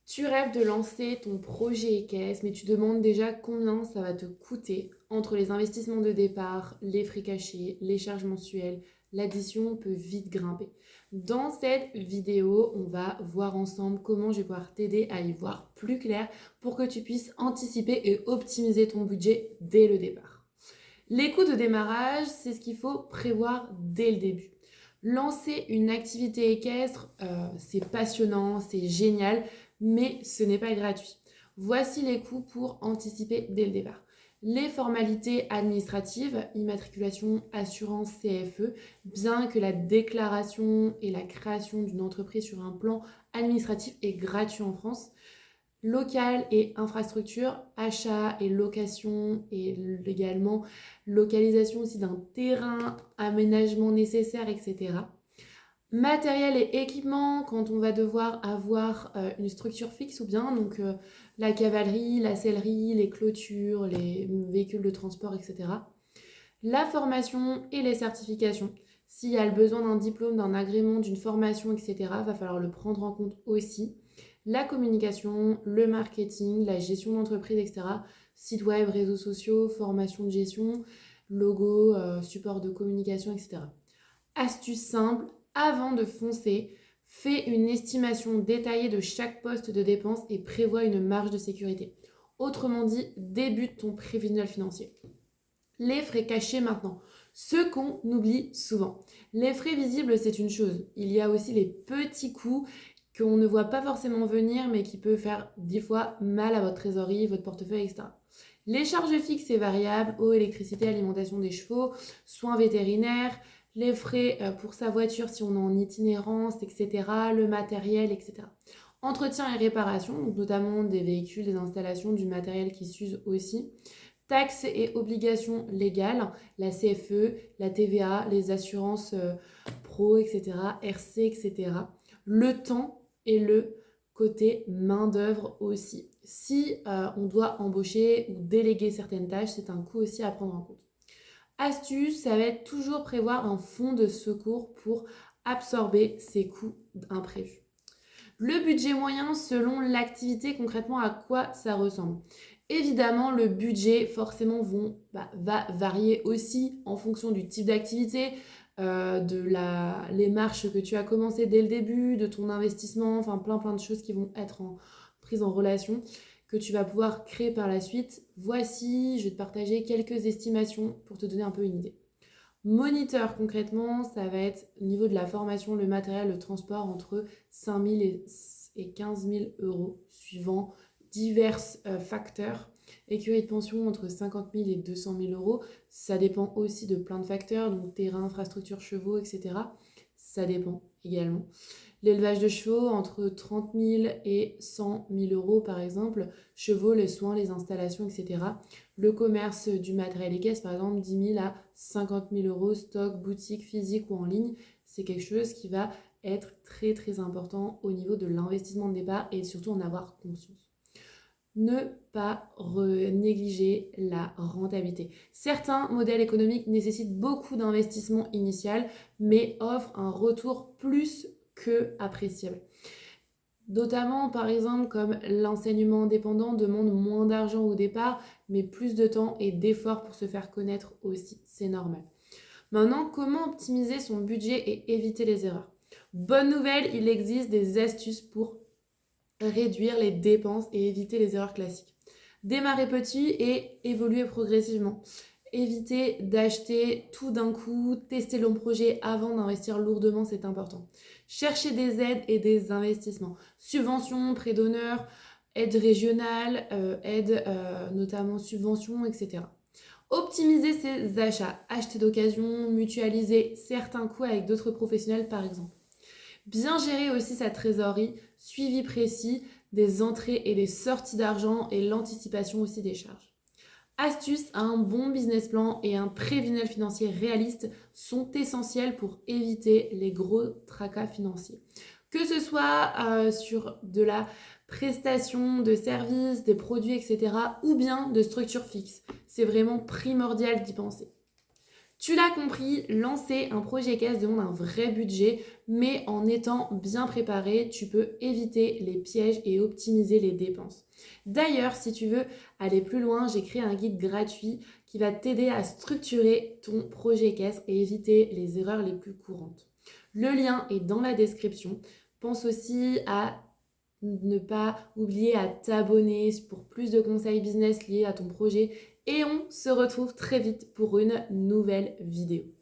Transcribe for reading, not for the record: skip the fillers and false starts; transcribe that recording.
Tu rêves de lancer ton projet caisse, mais tu demandes déjà combien ça va te coûter entre les investissements de départ, les frais cachés, les charges mensuelles. L'addition peut vite grimper. Dans cette vidéo, on va voir ensemble comment je vais pouvoir t'aider à y voir plus clair pour que tu puisses anticiper et optimiser ton budget dès le départ. Les coûts de démarrage, c'est ce qu'il faut prévoir dès le début. Lancer une activité équestre, c'est passionnant, c'est génial, mais ce n'est pas gratuit. Voici les coûts pour anticiper dès le départ. Les formalités administratives, immatriculation, assurance, CFE, bien que la déclaration et la création d'une entreprise sur un plan administratif est gratuit en France, local et infrastructure, achat et location et également localisation aussi d'un terrain, aménagement nécessaire, etc. Matériel et équipement quand on va devoir avoir une structure fixe ou bien donc la cavalerie, la sellerie, les clôtures, les véhicules de transport, etc. La formation et les certifications. S'il y a le besoin d'un diplôme, d'un agrément, d'une formation, etc., va falloir le prendre en compte aussi. La communication, le marketing, la gestion d'entreprise, etc. Site web, réseaux sociaux, formation de gestion, logo, support de communication, etc. Astuce simple, avant de foncer, fais une estimation détaillée de chaque poste de dépense et prévois une marge de sécurité. Autrement dit, débute ton prévisionnel financier. Les frais cachés maintenant, ce qu'on oublie souvent. Les frais visibles, c'est une chose. Il y a aussi les petits coûts qu'on ne voit pas forcément venir, mais qui peuvent faire 10 fois mal à votre trésorerie, votre portefeuille, etc. Les charges fixes et variables, eau, électricité, alimentation des chevaux, soins vétérinaires, les frais pour sa voiture si on est en itinérance, etc., le matériel, etc. Entretien et réparation, donc notamment des véhicules, des installations, du matériel qui s'use aussi. Taxes et obligations légales, la CFE, la TVA, les assurances pro, etc., RC, etc. Le temps et le côté main-d'œuvre aussi. Si on doit embaucher ou déléguer certaines tâches, c'est un coût aussi à prendre en compte. Astuce, ça va être toujours prévoir un fonds de secours pour absorber ces coûts imprévus. Le budget moyen selon l'activité, concrètement à quoi ça ressemble. Évidemment, le budget forcément va varier aussi en fonction du type d'activité, les marches que tu as commencé dès le début, de ton investissement, enfin plein de choses qui vont être prises en relation, que tu vas pouvoir créer par la suite. Voici, je vais te partager quelques estimations pour te donner un peu une idée. Moniteur, concrètement, ça va être au niveau de la formation, le matériel, le transport entre 5 000 et 15 000 euros, suivant divers facteurs. Écurie de pension entre 50 000 et 200 000 euros. Ça dépend aussi de plein de facteurs, donc terrain, infrastructure, chevaux, etc. Ça dépend également. L'élevage de chevaux entre 30 000 et 100 000 euros par exemple. Chevaux, les soins, les installations, etc. Le commerce du matériel et caisse par exemple 10 000 à 50 000 euros. Stock, boutique, physique ou en ligne. C'est quelque chose qui va être très important au niveau de l'investissement de départ et surtout en avoir conscience. Ne pas négliger la rentabilité. Certains modèles économiques nécessitent beaucoup d'investissement initial, mais offrent un retour plus que appréciable. Notamment, par exemple, comme l'enseignement indépendant demande moins d'argent au départ, mais plus de temps et d'efforts pour se faire connaître aussi. C'est normal. Maintenant, comment optimiser son budget et éviter les erreurs? Bonne nouvelle, il existe des astuces pour réduire les dépenses et éviter les erreurs classiques. Démarrer petit et évoluer progressivement. Éviter d'acheter tout d'un coup, tester le projet avant d'investir lourdement, c'est important. Chercher des aides et des investissements. Subventions, prêts d'honneur, aides régionales, aides notamment subventions, etc. Optimiser ses achats. Acheter d'occasion, mutualiser certains coûts avec d'autres professionnels par exemple. Bien gérer aussi sa trésorerie, suivi précis des entrées et des sorties d'argent et l'anticipation aussi des charges. Astuces, un bon business plan et un prévisionnel financier réaliste sont essentiels pour éviter les gros tracas financiers. Que ce soit sur de la prestation de services, des produits, etc. ou bien de structures fixes. C'est vraiment primordial d'y penser. Tu l'as compris, lancer un projet caisse demande un vrai budget, mais en étant bien préparé, tu peux éviter les pièges et optimiser les dépenses. D'ailleurs, si tu veux aller plus loin, j'ai créé un guide gratuit qui va t'aider à structurer ton projet caisse et éviter les erreurs les plus courantes. Le lien est dans la description. Pense aussi à ne pas oublier à t'abonner pour plus de conseils business liés à ton projet et on se retrouve très vite pour une nouvelle vidéo.